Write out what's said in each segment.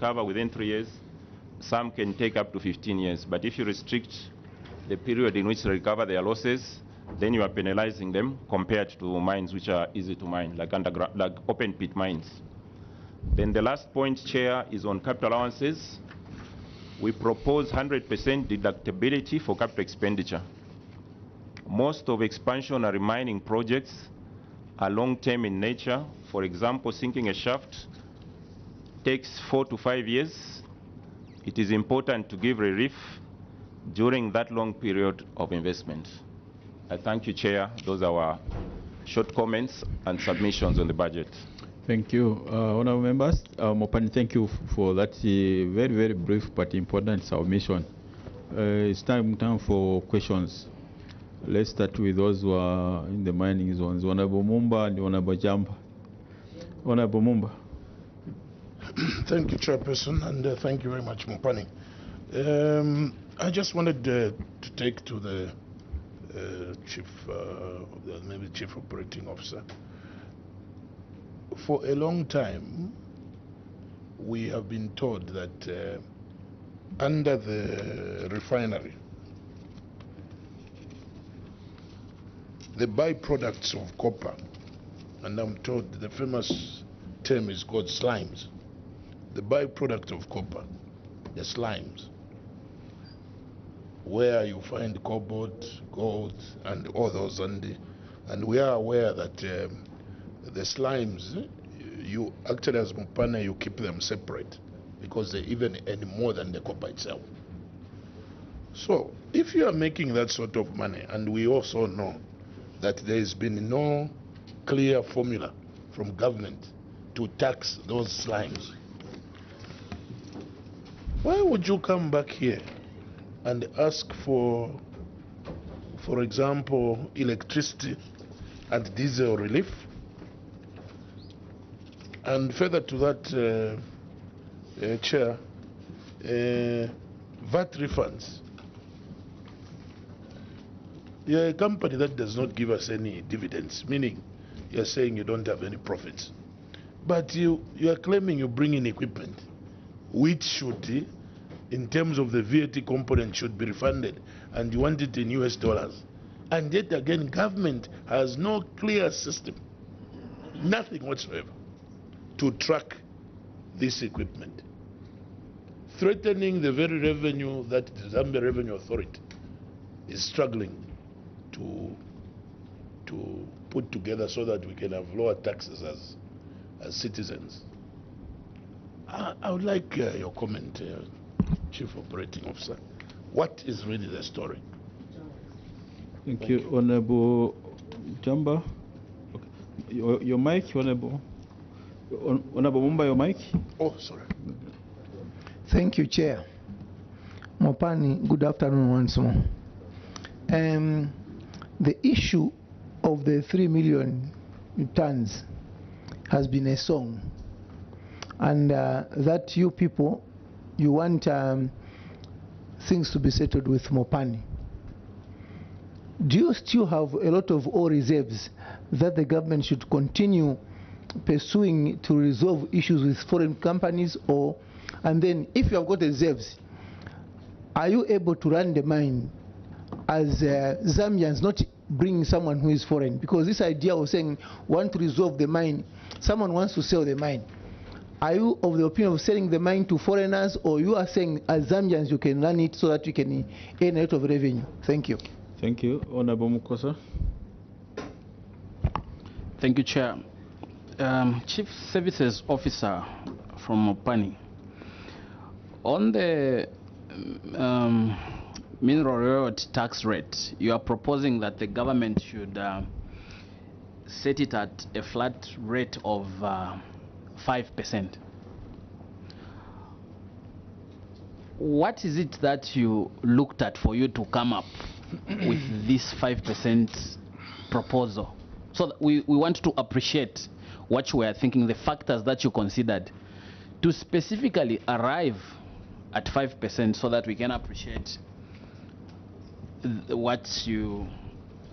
recover within 3 years. Some can take up to 15 years. But if you restrict the period in which they recover their losses, then you are penalizing them compared to mines which are easy to mine, like underground, like open pit mines. Then the last point, Chair, is on capital allowances. We propose 100% deductibility for capital expenditure. Most of expansion and mining projects are long-term in nature. For example, sinking a shaft takes 4 to 5 years. It is important to give relief during that long period of investment. I thank you, Chair. Those are our short comments and submissions on the budget. Thank you. Honourable members, Mopani, thank you for that very, very brief but important submission. It's time for questions. Let's start with those who are in the mining zones. Honourable Mumba and Honourable Jamba. Honourable Mumba. Thank you, Chairperson, and thank you very much, Mopani. I just wanted to take to the maybe Chief Operating Officer. For a long time, we have been told that under the refinery, the byproducts of copper, and I'm told the famous term is called slimes, the byproduct of copper, the slimes, where you find cobalt, gold, and all those, and we are aware that the slimes, you actually as Mopana, you keep them separate because they even earn more than the copper itself. So if you are making that sort of money, and we also know that there has been no clear formula from government to tax those slimes, why would you come back here and ask for example, electricity and diesel relief? And further to that, Chair, VAT refunds. You're a company that does not give us any dividends, meaning you're saying you don't have any profits. But you are claiming you bring in equipment, which should, in terms of the VAT component, should be refunded, and you want it in US dollars. And yet again, government has no clear system, nothing whatsoever, to track this equipment, threatening the very revenue that the Zambia Revenue Authority is struggling to put together so that we can have lower taxes as citizens. I would like your comment, Chief Operating Officer. What is really the story? Thank you, Honourable Jamba. Okay. Your mic, Honourable Mumba, your mic. Oh, sorry. Thank you, Chair. Mopani, good afternoon once more. The issue of the 3 million tons has been a song, and that you people, you want things to be settled with Mopani. Do you still have a lot of ore reserves that the government should continue pursuing to resolve issues with foreign companies? Or, and then if you have got reserves, are you able to run the mine as Zambians, not bring someone who is foreign? Because this idea of saying want to resolve the mine, someone wants to sell the mine. Are you of the opinion of selling the mine to foreigners, or you are saying as Zambians you can run it so that you can earn a lot of revenue? Thank you. Thank you. Honourable Mukosa. Thank you, Chair. Chief Services Officer from Mopani. On the mineral royalty tax rate, you are proposing that the government should set it at a flat rate of 5%. What is it that you looked at for you to come up with this 5% proposal? So that we want to appreciate what you were thinking, the factors that you considered to specifically arrive at 5%, so that we can appreciate what you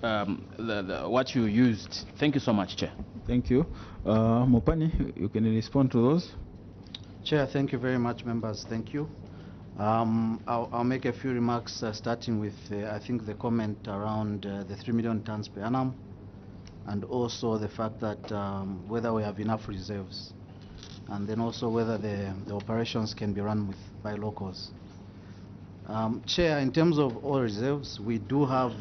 what you used. Thank you so much, Chair. Thank you. Mopani, you can respond to those. Chair, thank you very much, members. Thank you. I'll make a few remarks, starting with, I think, the comment around the 3 million tons per annum, and also the fact that whether we have enough reserves, and then also whether the operations can be run by locals. Chair, in terms of oil reserves, we do have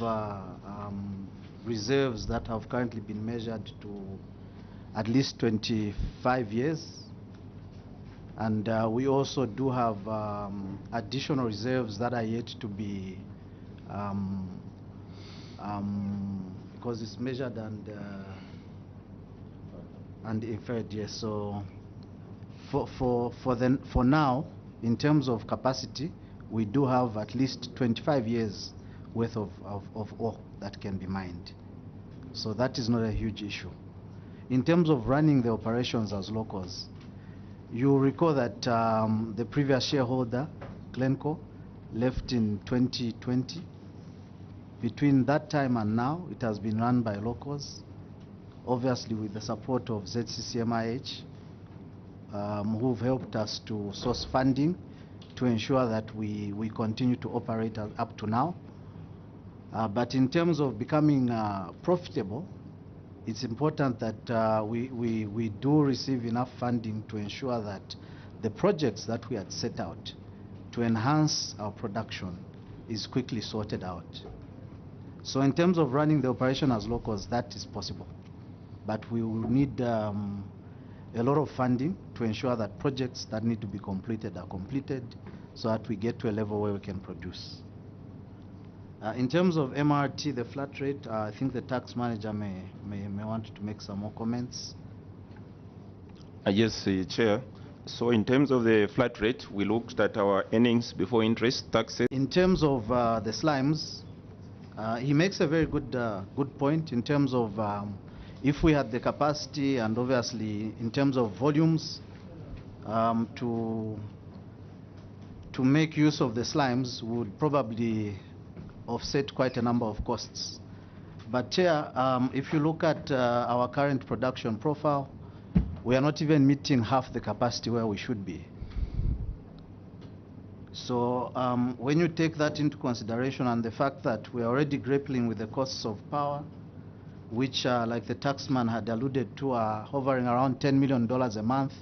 reserves that have currently been measured to at least 25 years. And we also do have additional reserves that are yet to be, because it's measured and inferred, yes. So for now, in terms of capacity, we do have at least 25 years worth of ore that can be mined. So that is not a huge issue. In terms of running the operations as locals, you recall that the previous shareholder, Glencore, left in 2020. Between that time and now, it has been run by locals, obviously with the support of ZCCMIH, who've helped us to source funding to ensure that we continue to operate up to now. But in terms of becoming profitable, it's important that we do receive enough funding to ensure that the projects that we had set out to enhance our production is quickly sorted out. So in terms of running the operation as locals, that is possible. But we will need a lot of funding to ensure that projects that need to be completed are completed so that we get to a level where we can produce. In terms of MRT, the flat rate, I think the tax manager may want to make some more comments. Yes, Chair. So in terms of the flat rate, we looked at our earnings before interest, taxes. In terms of the slimes, he makes a very good point in terms of if we had the capacity and obviously in terms of volumes to make use of the slimes would probably offset quite a number of costs. But Chair, if you look at our current production profile, we are not even meeting half the capacity where we should be. So when you take that into consideration and the fact that we are already grappling with the costs of power, which like the taxman had alluded to are hovering around $10 million a month,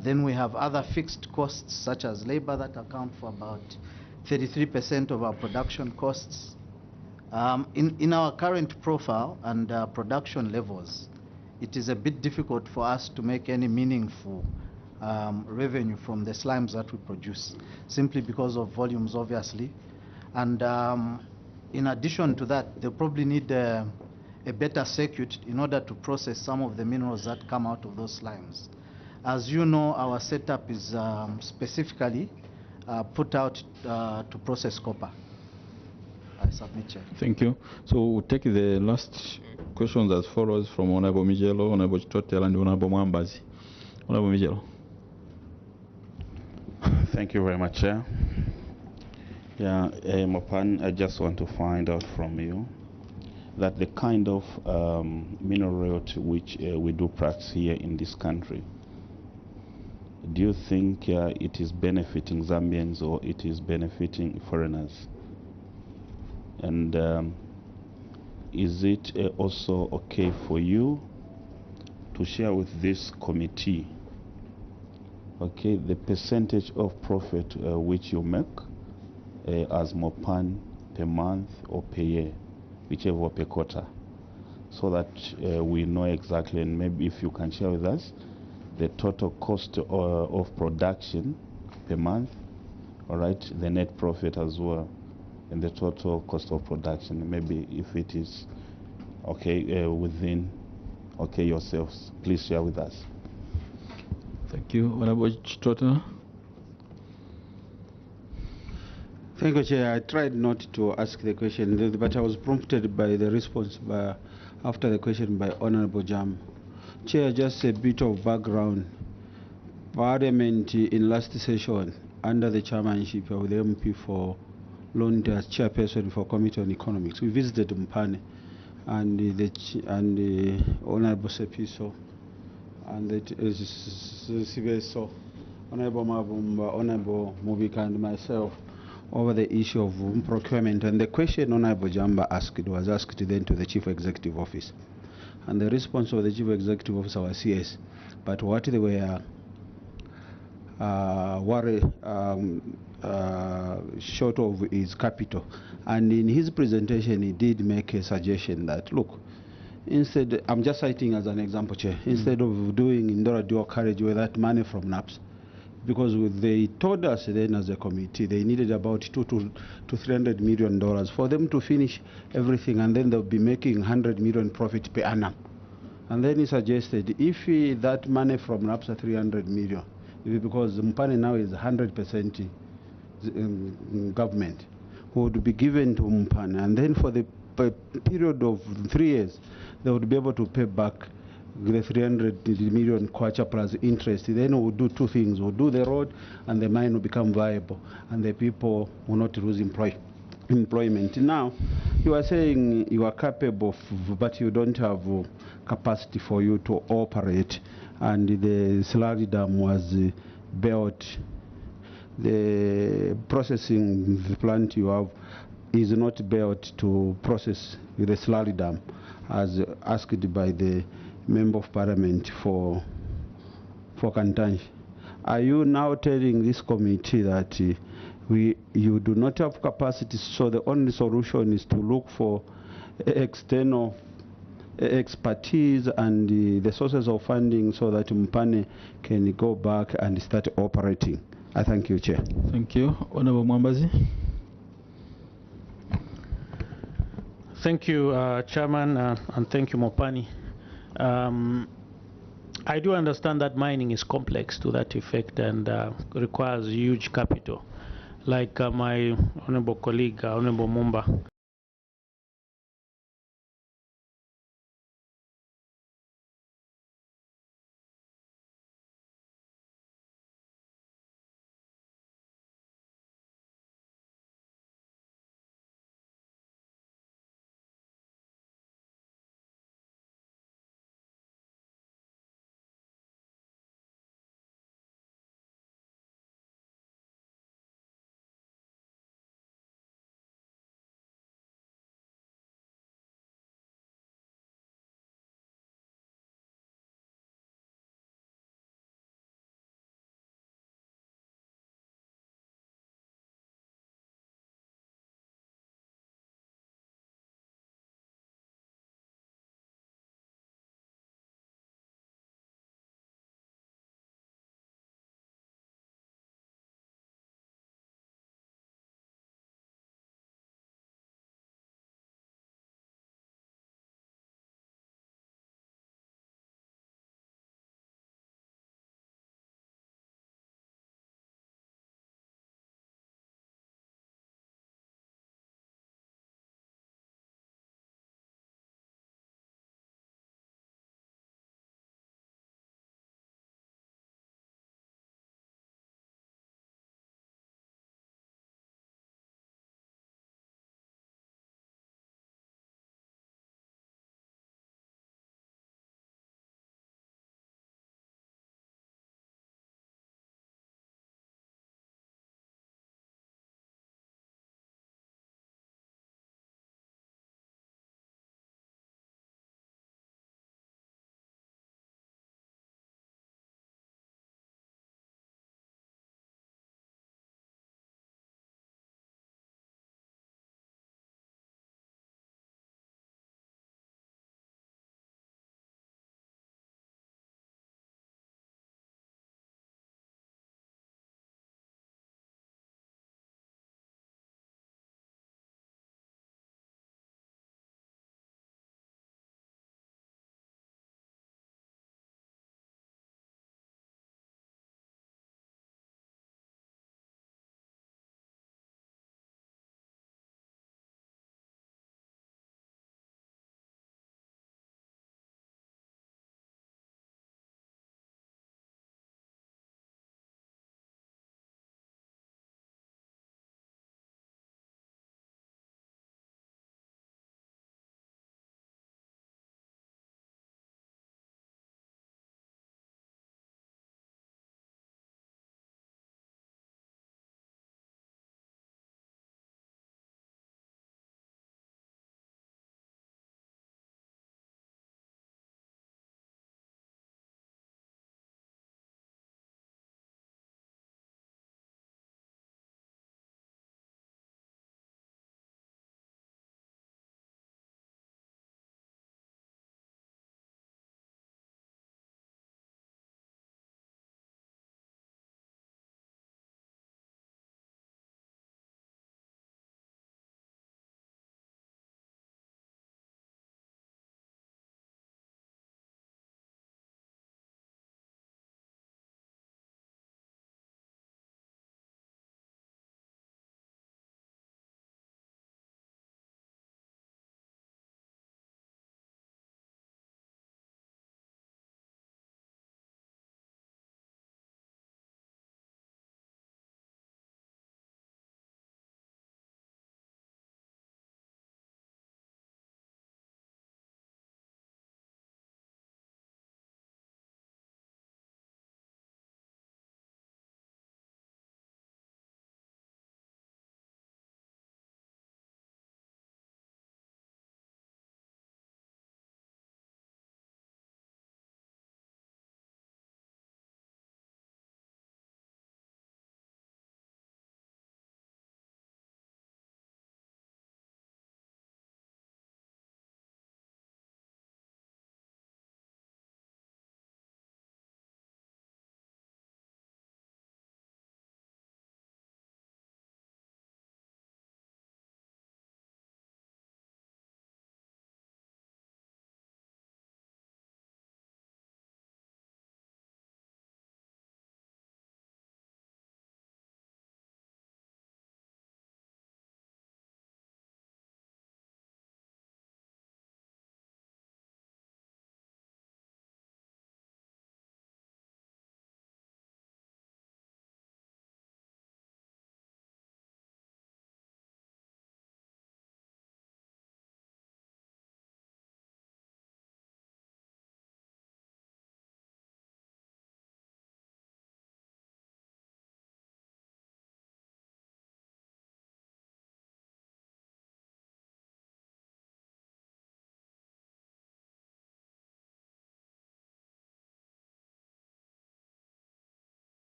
then we have other fixed costs such as labor that account for about 33% of our production costs. In our current profile and production levels, it is a bit difficult for us to make any meaningful revenue from the slimes that we produce, simply because of volumes, obviously. And in addition to that, they probably need a better circuit in order to process some of the minerals that come out of those slimes. As you know, our setup is specifically put out to process copper. I submit, Chair. Thank you. So we'll take the last questions as follows from Honorable Mijelo, Honorable Chitotel, and Honorable Mwambazi. Honorable Mijelo. Thank you very much, Chair. Yeah, Mopan, I just want to find out from you that the kind of mineral royalty which we do practice here in this country, do you think it is benefiting Zambians or it is benefiting foreigners? And is it also okay for you to share with this committee, okay, the percentage of profit which you make as Mopan per month or per year, whichever, per quarter, so that we know exactly, and maybe if you can share with us the total cost of production per month, all right, the net profit as well, and the total cost of production, maybe if it is okay within yourselves, please share with us. Thank you. Honorable Chitotel. Thank you, Chair. I tried not to ask the question, but I was prompted by the response after the question by Honorable Jam. Chair, just a bit of background. Parliament in last session, under the chairmanship of the MP for Lund as chairperson for Committee on Economics, we visited Mpane and the Honorable Sepiso and the CBSO Honorable Mabumba, Honorable Mubika, and myself over the issue of procurement. And the question Honorable Jamba asked was asked then to the Chief Executive Office. And the response of the Chief Executive Officer was yes. But what they were short of is capital. And in his presentation, he did make a suggestion that, look, instead, I'm just citing as an example, Chair, instead of doing Indora dual carriage with that money from NAPS, because they told us then as a committee they needed about $200 to $300 million for them to finish everything, and then they'll be making 100 million profit per annum. And then he suggested if that money from NAPS 300 million, because Mpane now is 100% government, would be given to Mpane, and then for the period of 3 years, they would be able to pay back the 300 million kwacha plus interest. Then we'll do two things. We'll do the road, and the mine will become viable, and the people will not lose employment. Now, you are saying you are capable, but you don't have capacity for you to operate, and the slurry dam was built. The processing plant you have is not built to process the slurry dam, as asked by the Member of Parliament for Kantanji. Are you now telling this committee that you do not have capacity, so the only solution is to look for external expertise and the sources of funding so that Mpane can go back and start operating? I thank you, Chair. Thank you. Honorable Mwambazi. Thank you, Chairman, and thank you, Mopani. I do understand that mining is complex to that effect and requires huge capital. Like my honorable colleague, Honorable Mumba